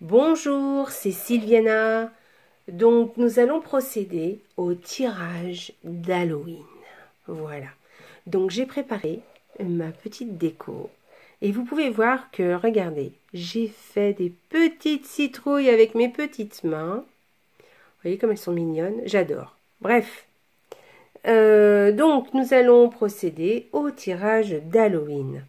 Bonjour, c'est Sylviana. Donc, nous allons procéder au tirage d'Halloween. Voilà. Donc, j'ai préparé ma petite déco. Et vous pouvez voir que, regardez, j'ai fait des petites citrouilles avec mes petites mains. Vous voyez comme elles sont mignonnes. J'adore. Bref. Donc, nous allons procéder au tirage d'Halloween.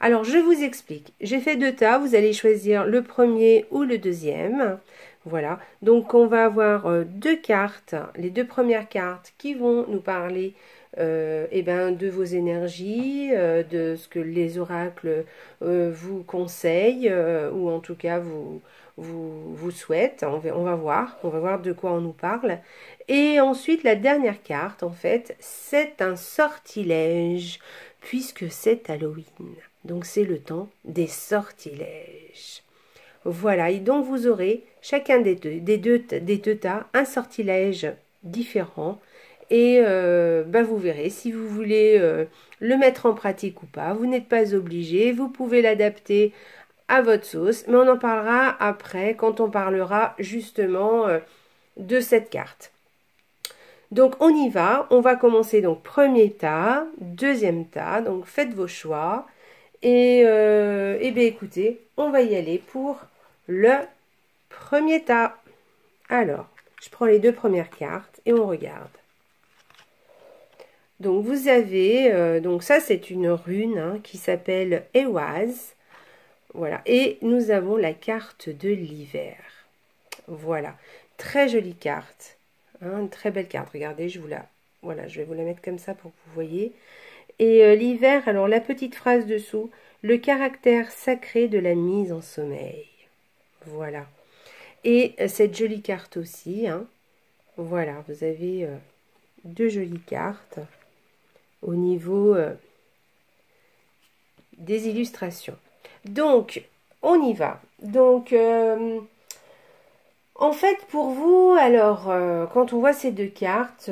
Alors, je vous explique. J'ai fait deux tas. Vous allez choisir le premier ou le deuxième. Voilà. Donc, on va avoir deux cartes. Les deux premières cartes qui vont nous parler de vos énergies, de ce que les oracles vous conseillent, ou en tout cas vous souhaitent. On va voir de quoi on nous parle. Et ensuite, la dernière carte, en fait, c'est un sortilège, puisque c'est Halloween. Donc c'est le temps des sortilèges. Voilà, et donc vous aurez chacun des deux tas un sortilège différent. Et vous verrez si vous voulez le mettre en pratique ou pas. Vous n'êtes pas obligé, vous pouvez l'adapter à votre sauce. Mais on en parlera après quand on parlera justement de cette carte. Donc on y va, on va commencer donc premier tas, deuxième tas, donc faites vos choix. Et bien écoutez, on va y aller pour le premier tas. Alors, je prends les deux premières cartes et on regarde. Donc vous avez, donc ça c'est une rune qui s'appelle Ehwaz. Voilà, et nous avons la carte de l'hiver. Voilà, très jolie carte. Une très belle carte, regardez, voilà, je vais vous la mettre comme ça pour que vous voyez. Et l'hiver, alors la petite phrase dessous, le caractère sacré de la mise en sommeil. Voilà. Et cette jolie carte aussi, voilà, vous avez deux jolies cartes au niveau des illustrations. Donc, on y va. Donc, en fait, pour vous, alors, quand on voit ces deux cartes,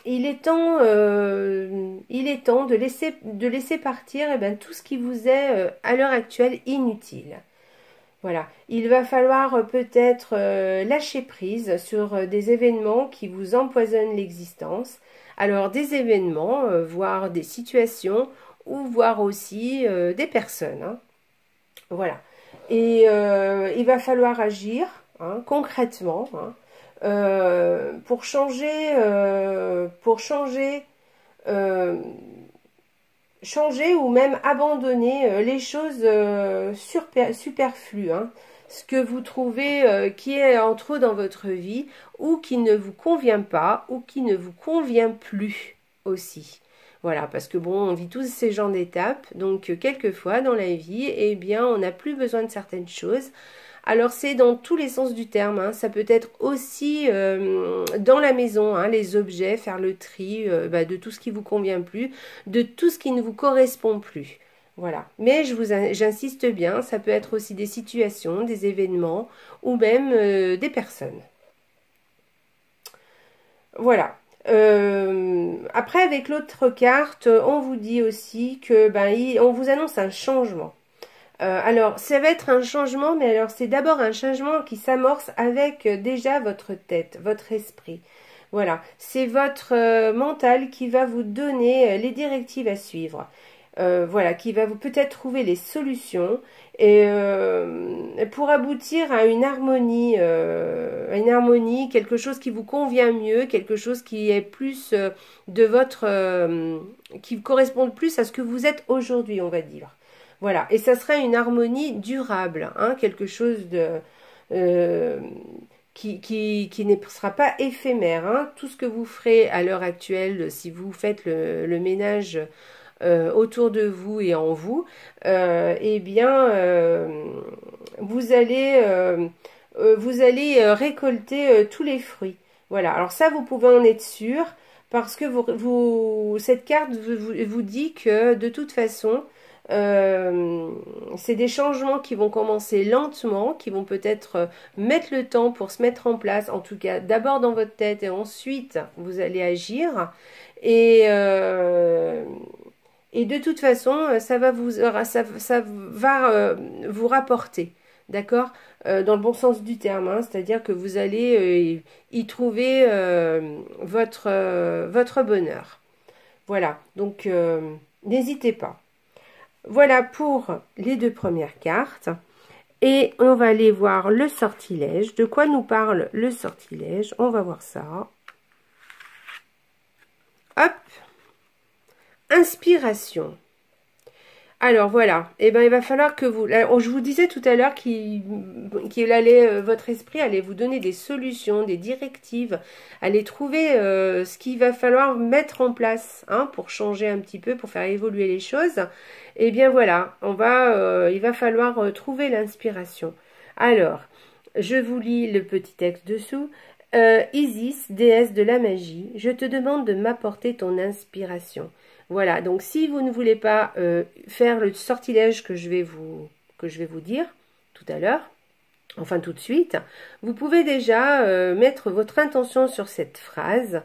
il est temps de laisser partir tout ce qui vous est à l'heure actuelle inutile. Voilà, il va falloir peut-être lâcher prise sur des événements qui vous empoisonnent l'existence. Alors des événements, voire des situations, ou voire aussi des personnes. Voilà. Et il va falloir agir concrètement pour changer ou même abandonner les choses superflues, ce que vous trouvez qui est en trop dans votre vie ou qui ne vous convient pas ou qui ne vous convient plus aussi. Voilà, parce que bon, on vit tous ces genres d'étapes, donc quelquefois dans la vie, eh bien, on n'a plus besoin de certaines choses. Alors c'est dans tous les sens du terme, ça peut être aussi dans la maison, les objets, faire le tri de tout ce qui vous convient plus, de tout ce qui ne vous correspond plus. Voilà, mais j'insiste bien, ça peut être aussi des situations, des événements ou même des personnes. Voilà. Après, avec l'autre carte, on vous dit aussi que on vous annonce un changement. Alors, ça va être un changement, mais alors c'est d'abord un changement qui s'amorce avec déjà votre tête, votre esprit. Voilà, c'est votre mental qui va vous donner les directives à suivre. Voilà, qui va vous peut-être trouver les solutions et pour aboutir à une harmonie, quelque chose qui vous convient mieux, quelque chose qui est plus de votre, qui correspond plus à ce que vous êtes aujourd'hui, on va dire. Voilà, et ça sera une harmonie durable, quelque chose de qui ne sera pas éphémère. Tout ce que vous ferez à l'heure actuelle, si vous faites le ménage autour de vous et en vous, vous allez récolter tous les fruits. Voilà, alors ça, vous pouvez en être sûr, parce que cette carte vous dit que de toute façon, c'est des changements qui vont commencer lentement, qui vont peut-être mettre le temps pour se mettre en place, en tout cas d'abord dans votre tête et ensuite vous allez agir et de toute façon ça va vous rapporter. d'accord? Dans le bon sens du terme, hein, c'est-à-dire que vous allez y trouver votre bonheur. Voilà, donc n'hésitez pas. Voilà pour les deux premières cartes. Et on va aller voir le sortilège. De quoi nous parle le sortilège? On va voir ça. Hop! Inspiration. Alors voilà, et ben il va falloir que vous... Je vous disais tout à l'heure votre esprit allait vous donner des solutions, des directives, allait trouver ce qu'il va falloir mettre en place hein, pour changer un petit peu, pour faire évoluer les choses. Et bien voilà, il va falloir trouver l'inspiration. Alors, je vous lis le petit texte dessous. Isis, déesse de la magie, je te demande de m'apporter ton inspiration. Voilà, donc si vous ne voulez pas faire le sortilège que je vais vous dire tout à l'heure, enfin tout de suite, vous pouvez déjà mettre votre intention sur cette phrase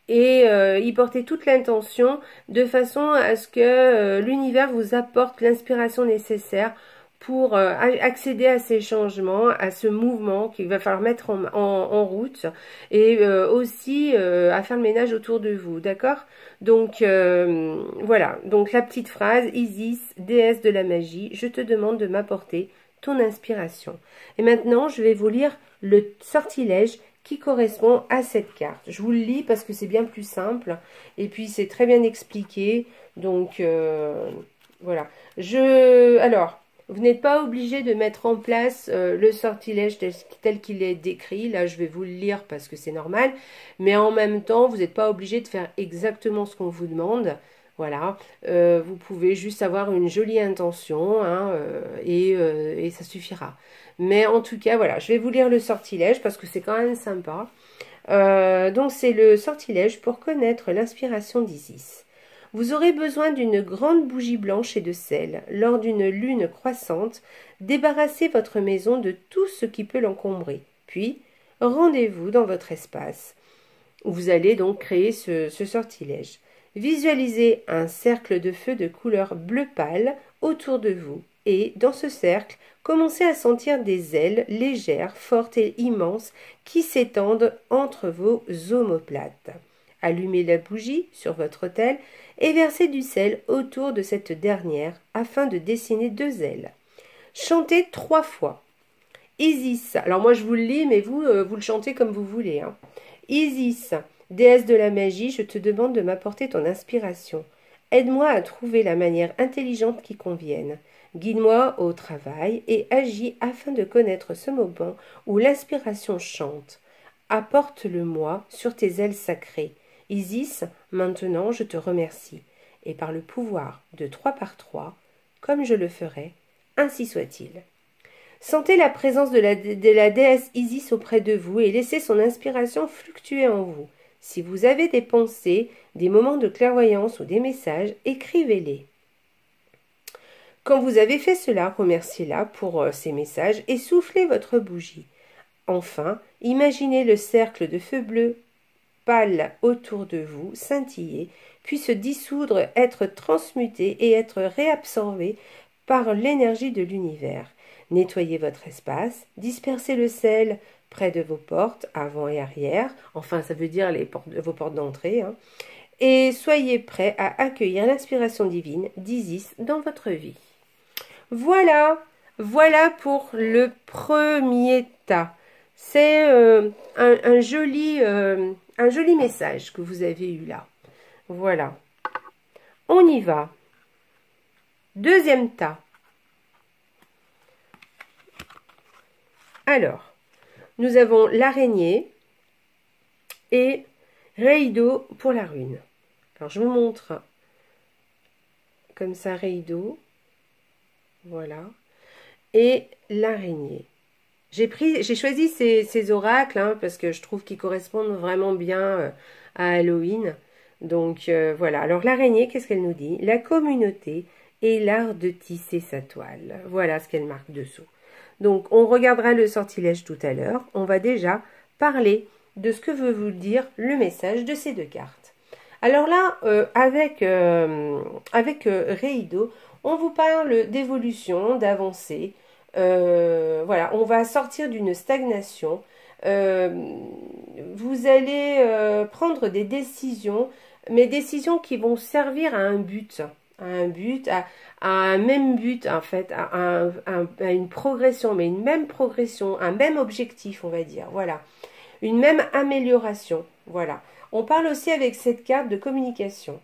et y porter toute l'intention de façon à ce que l'univers vous apporte l'inspiration nécessaire pour accéder à ces changements, à ce mouvement qu'il va falloir mettre en route et aussi à faire le ménage autour de vous, d'accord? Donc voilà, donc la petite phrase, Isis, déesse de la magie, je te demande de m'apporter ton inspiration. Et maintenant, je vais vous lire le sortilège qui correspond à cette carte. Je vous le lis parce que c'est bien plus simple et puis c'est très bien expliqué. Donc voilà. Alors, vous n'êtes pas obligé de mettre en place le sortilège tel qu'il est décrit. Là, je vais vous le lire parce que c'est normal. Mais en même temps, vous n'êtes pas obligé de faire exactement ce qu'on vous demande. Voilà. Vous pouvez juste avoir une jolie intention hein, et ça suffira. Mais en tout cas, voilà, je vais vous lire le sortilège parce que c'est quand même sympa. Donc, c'est le sortilège pour connaître l'inspiration d'Isis. Vous aurez besoin d'une grande bougie blanche et de sel. Lors d'une lune croissante, débarrassez votre maison de tout ce qui peut l'encombrer. Puis, rendez-vous dans votre espace. Vous allez donc créer ce sortilège. Visualisez un cercle de feu de couleur bleu pâle autour de vous. Et, dans ce cercle, commencez à sentir des ailes légères, fortes et immenses qui s'étendent entre vos omoplates. Allumez la bougie sur votre autel et versez du sel autour de cette dernière afin de dessiner deux ailes. Chantez 3 fois. Isis, alors moi je vous le lis, mais vous le chantez comme vous voulez. Hein. Isis, déesse de la magie, je te demande de m'apporter ton inspiration. Aide-moi à trouver la manière intelligente qui convienne. Guide-moi au travail et agis afin de connaître ce moment où l'inspiration chante. Apporte-le-moi sur tes ailes sacrées. Isis, maintenant je te remercie, et par le pouvoir de 3 par 3, comme je le ferai, ainsi soit-il. Sentez la présence de la déesse Isis auprès de vous et laissez son inspiration fluctuer en vous. Si vous avez des pensées, des moments de clairvoyance ou des messages, écrivez-les. Quand vous avez fait cela, remerciez-la pour ces messages et soufflez votre bougie. Enfin, imaginez le cercle de feu bleu pâle autour de vous, scintiller, puis se dissoudre, être transmuté et être réabsorbé par l'énergie de l'univers. Nettoyez votre espace, dispersez le sel près de vos portes, avant et arrière, enfin ça veut dire vos portes d'entrée, hein, et soyez prêts à accueillir l'inspiration divine d'Isis dans votre vie. Voilà, voilà pour le premier tas. C'est un joli message que vous avez eu là. Voilà. On y va. Deuxième tas. Alors, nous avons l'araignée et Reido pour la rune. Alors, je vous montre comme ça Reido. Voilà. Et l'araignée. J'ai choisi ces oracles hein, parce que je trouve qu'ils correspondent vraiment bien à Halloween. Donc voilà. Alors l'araignée, qu'est-ce qu'elle nous dit? La communauté et l'art de tisser sa toile. Voilà ce qu'elle marque dessous. Donc on regardera le sortilège tout à l'heure. On va déjà parler de ce que veut vous dire le message de ces deux cartes. Alors là, avec Reido, on vous parle d'évolution, d'avancée. Voilà, on va sortir d'une stagnation. Vous allez prendre des décisions, mais décisions qui vont servir à un but, à un même but en fait, à une progression, mais une même progression, un même objectif, on va dire. Voilà, une même amélioration. Voilà. On parle aussi avec cette carte de communication.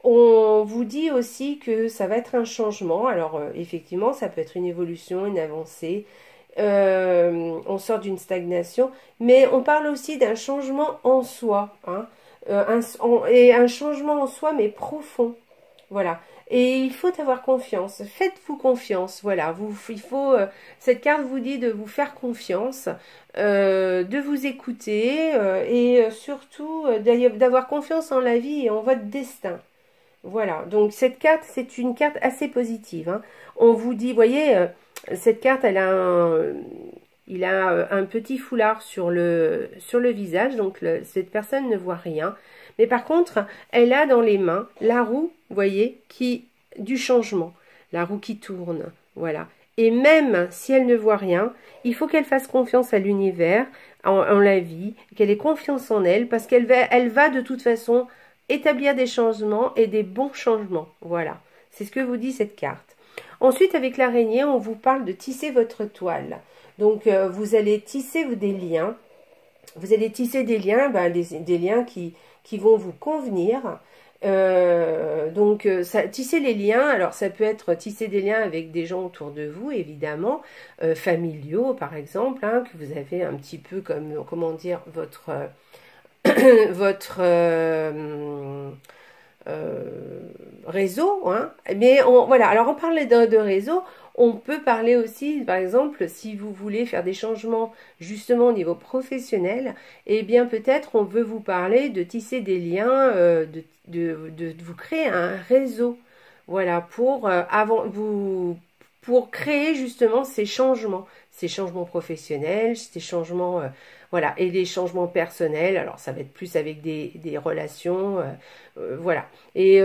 On vous dit aussi que ça va être un changement. Alors, effectivement, ça peut être une évolution, une avancée. On sort d'une stagnation, mais on parle aussi d'un changement en soi, hein, et un changement en soi, mais profond. Voilà. Et il faut avoir confiance. Faites-vous confiance. Voilà. Cette carte vous dit de vous faire confiance, de vous écouter et surtout d'avoir confiance en la vie et en votre destin. Voilà, donc cette carte, c'est une carte assez positive, hein. On vous dit, voyez, cette carte, il a un petit foulard sur le visage, donc cette personne ne voit rien. Mais par contre, elle a dans les mains la roue, voyez, du changement, la roue qui tourne, voilà. Et même si elle ne voit rien, il faut qu'elle fasse confiance à l'univers, en la vie, qu'elle ait confiance en elle, parce elle va de toute façon établir des changements et des bons changements. Voilà, c'est ce que vous dit cette carte. Ensuite, avec l'araignée, on vous parle de tisser votre toile. Donc, vous allez tisser des liens. Vous allez tisser des liens, des liens qui vont vous convenir. Tisser les liens, alors ça peut être tisser des liens avec des gens autour de vous, évidemment, familiaux, par exemple, hein, que vous avez un petit peu comme, comment dire, votre... votre réseau, hein. Mais voilà, alors on parlait de réseau, on peut parler aussi, par exemple, si vous voulez faire des changements justement au niveau professionnel, eh bien peut-être on veut vous parler de tisser des liens, de vous créer un réseau, voilà, pour créer justement ces changements professionnels, ces changements, voilà, et des changements personnels. Alors ça va être plus avec des relations, voilà. Mais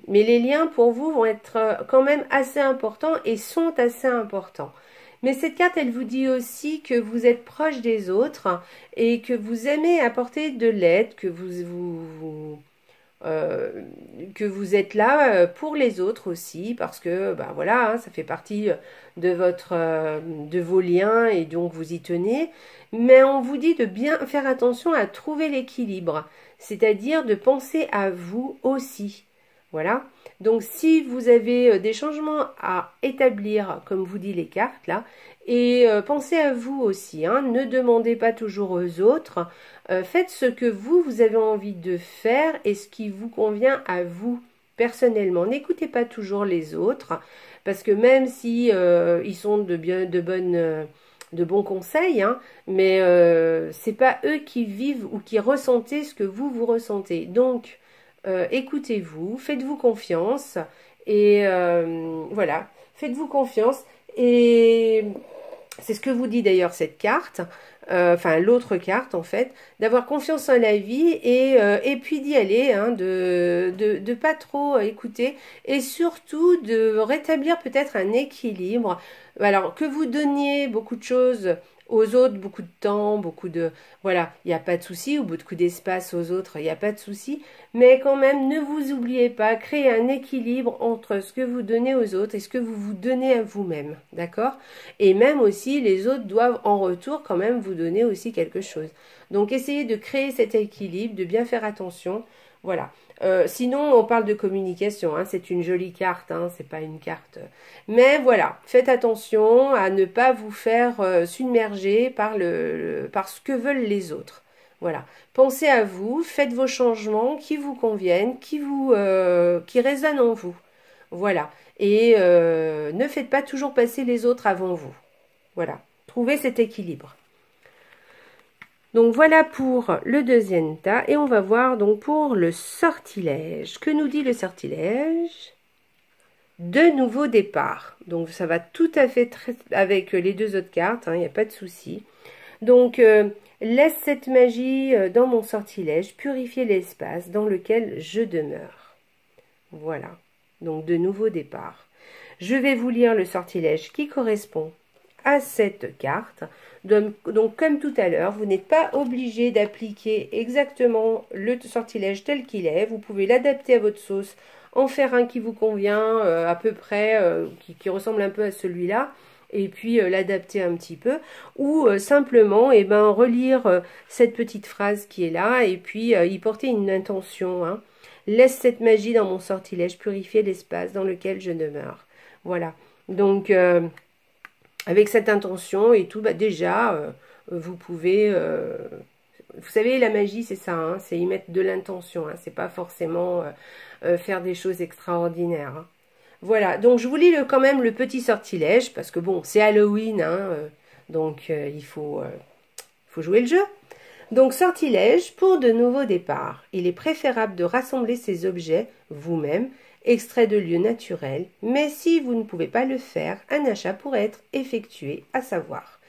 les liens pour vous vont être quand même assez importants et sont assez importants. Mais cette carte, elle vous dit aussi que vous êtes proche des autres et que vous aimez apporter de l'aide, que vous êtes là pour les autres aussi, parce que ben voilà, hein, ça fait partie de vos liens et donc vous y tenez. Mais on vous dit de bien faire attention à trouver l'équilibre, c'est-à-dire de penser à vous aussi. Voilà. Donc si vous avez des changements à établir, comme vous dit les cartes là, et pensez à vous aussi, hein, ne demandez pas toujours aux autres. Faites ce que vous avez envie de faire et ce qui vous convient à vous personnellement. N'écoutez pas toujours les autres, parce que même si ils sont de bons conseils, hein, mais c'est pas eux qui vivent ou qui ressentez ce que vous ressentez. Donc, écoutez-vous, faites-vous confiance et voilà, faites-vous confiance et c'est ce que vous dit d'ailleurs cette carte, enfin l'autre carte en fait, d'avoir confiance en la vie et puis d'y aller, hein, de pas trop écouter et surtout de rétablir peut-être un équilibre. Alors que vous donniez beaucoup de choses aux autres, beaucoup de temps, voilà, il n'y a pas de souci, ou beaucoup d'espace aux autres, il n'y a pas de souci, mais quand même, ne vous oubliez pas, créez un équilibre entre ce que vous donnez aux autres et ce que vous vous donnez à vous-même, d'accord? Et même aussi, les autres doivent en retour quand même vous donner aussi quelque chose. Donc, essayez de créer cet équilibre, de bien faire attention, voilà. Sinon, on parle de communication, hein, c'est une jolie carte, hein, c'est pas une carte. Mais voilà, faites attention à ne pas vous faire submerger par par ce que veulent les autres. Voilà, pensez à vous, faites vos changements qui vous conviennent, qui résonnent en vous. Voilà, et ne faites pas toujours passer les autres avant vous. Voilà, trouvez cet équilibre. Donc voilà pour le deuxième tas et on va voir donc pour le sortilège. Que nous dit le sortilège? De nouveaux départs. Donc ça va tout à fait avec les deux autres cartes, hein, il n'y a pas de souci. Donc laisse cette magie dans mon sortilège, purifier l'espace dans lequel je demeure. Voilà, donc de nouveaux départs. Je vais vous lire le sortilège qui correspond à cette carte. Donc comme tout à l'heure, vous n'êtes pas obligé d'appliquer exactement le sortilège tel qu'il est. Vous pouvez l'adapter à votre sauce, en faire un qui vous convient à peu près, qui ressemble un peu à celui-là, et puis l'adapter un petit peu, ou simplement relire cette petite phrase qui est là, et puis y porter une intention. Hein. Laisse cette magie dans mon sortilège purifier l'espace dans lequel je demeure. Voilà. Donc, avec cette intention et tout, déjà, vous pouvez... vous savez, la magie, c'est ça, hein, c'est y mettre de l'intention. Hein, c'est pas forcément faire des choses extraordinaires. Hein. Voilà, donc je vous lis quand même le petit sortilège, parce que bon, c'est Halloween, hein, donc il faut jouer le jeu. Donc, sortilège pour de nouveaux départs. Il est préférable de rassembler ces objets vous-même, extraits de lieux naturels, mais si vous ne pouvez pas le faire, un achat pourrait être effectué, à savoir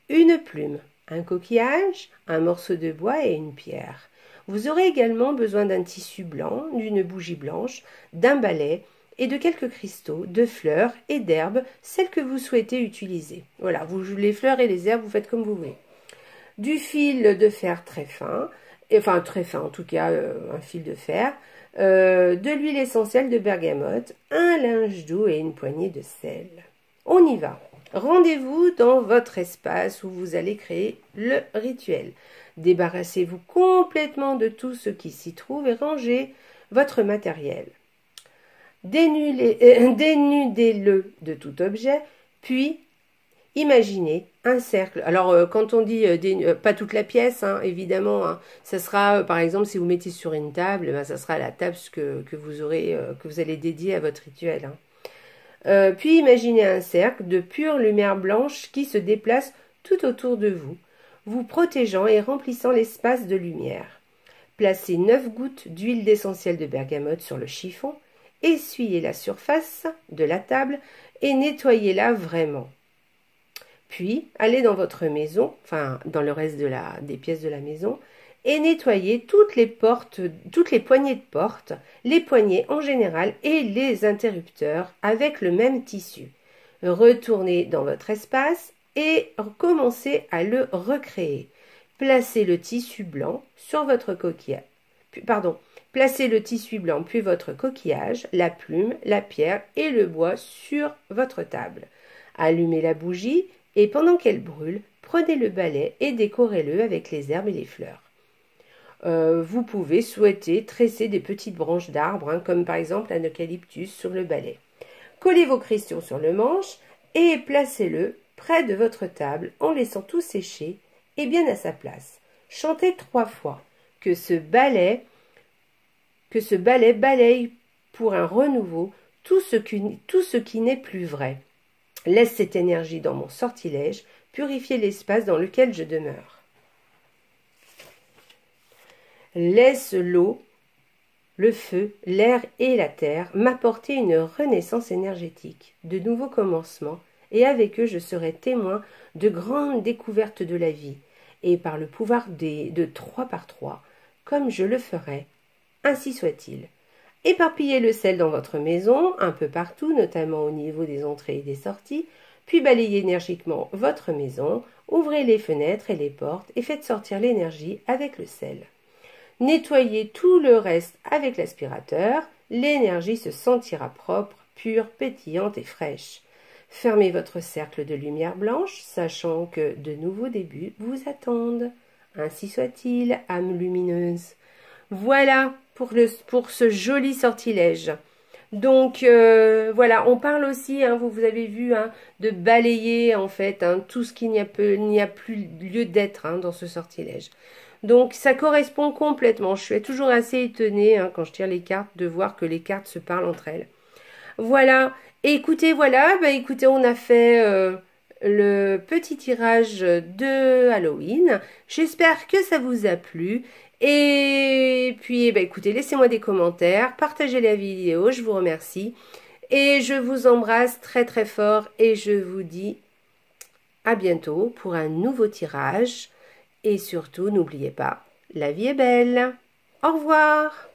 une plume, un coquillage, un morceau de bois et une pierre. Vous aurez également besoin d'un tissu blanc, d'une bougie blanche, d'un balai et de quelques cristaux, de fleurs et d'herbes, celles que vous souhaitez utiliser. Voilà, les fleurs et les herbes, vous faites comme vous voulez. Du fil de fer très fin, enfin très fin en tout cas, un fil de fer, de l'huile essentielle de bergamote, un linge doux et une poignée de sel. On y va. Rendez-vous dans votre espace où vous allez créer le rituel. Débarrassez-vous complètement de tout ce qui s'y trouve et rangez votre matériel. Dénudez-le de tout objet, puis imaginez un cercle. Alors, quand on dit pas toute la pièce, hein, évidemment, hein, ça sera, par exemple, si vous mettez sur une table, ça sera la table que vous allez dédier à votre rituel. Hein. Puis imaginez un cercle de pure lumière blanche qui se déplace tout autour de vous, vous protégeant et remplissant l'espace de lumière. Placez 9 gouttes d'huile d'essentiel de bergamote sur le chiffon, essuyez la surface de la table et nettoyez-la vraiment. Puis, allez dans votre maison, enfin dans le reste des pièces de la maison, et nettoyez toutes les poignées de porte, les poignées en général et les interrupteurs avec le même tissu. Retournez dans votre espace et commencez à le recréer. Placez le tissu blanc sur votre coquillage. Placez le tissu blanc puis votre coquillage, la plume, la pierre et le bois sur votre table. Allumez la bougie et pendant qu'elle brûle, prenez le balai et décorez-le avec les herbes et les fleurs. Vous pouvez souhaiter tresser des petites branches d'arbres, hein, comme par exemple un eucalyptus sur le balai. Collez vos cristaux sur le manche et placez-le près de votre table en laissant tout sécher et bien à sa place. Chantez 3 fois que ce balai balaye pour un renouveau tout ce qui n'est plus vrai. Laisse cette énergie dans mon sortilège, purifier l'espace dans lequel je demeure. Laisse l'eau, le feu, l'air et la terre m'apporter une renaissance énergétique, de nouveaux commencements, et avec eux je serai témoin de grandes découvertes de la vie, et par le pouvoir de 3 par 3, comme je le ferai, ainsi soit-il. Éparpillez le sel dans votre maison, un peu partout, notamment au niveau des entrées et des sorties, puis balayez énergiquement votre maison, ouvrez les fenêtres et les portes et faites sortir l'énergie avec le sel. Nettoyez tout le reste avec l'aspirateur, l'énergie se sentira propre, pure, pétillante et fraîche. Fermez votre cercle de lumière blanche, sachant que de nouveaux débuts vous attendent. Ainsi soit-il, âme lumineuse. Voilà pour ce joli sortilège. Donc voilà, on parle aussi, hein, vous avez vu, hein, de balayer en fait tout ce qu'il n'y a plus lieu d'être hein, dans ce sortilège. Donc ça correspond complètement. Je suis toujours assez étonnée hein, quand je tire les cartes de voir que les cartes se parlent entre elles. Voilà. Et écoutez, voilà, écoutez, on a fait le petit tirage de Halloween. J'espère que ça vous a plu. Et puis, écoutez, laissez-moi des commentaires, partagez la vidéo, je vous remercie. Et je vous embrasse très très fort et je vous dis à bientôt pour un nouveau tirage. Et surtout, n'oubliez pas, la vie est belle. Au revoir.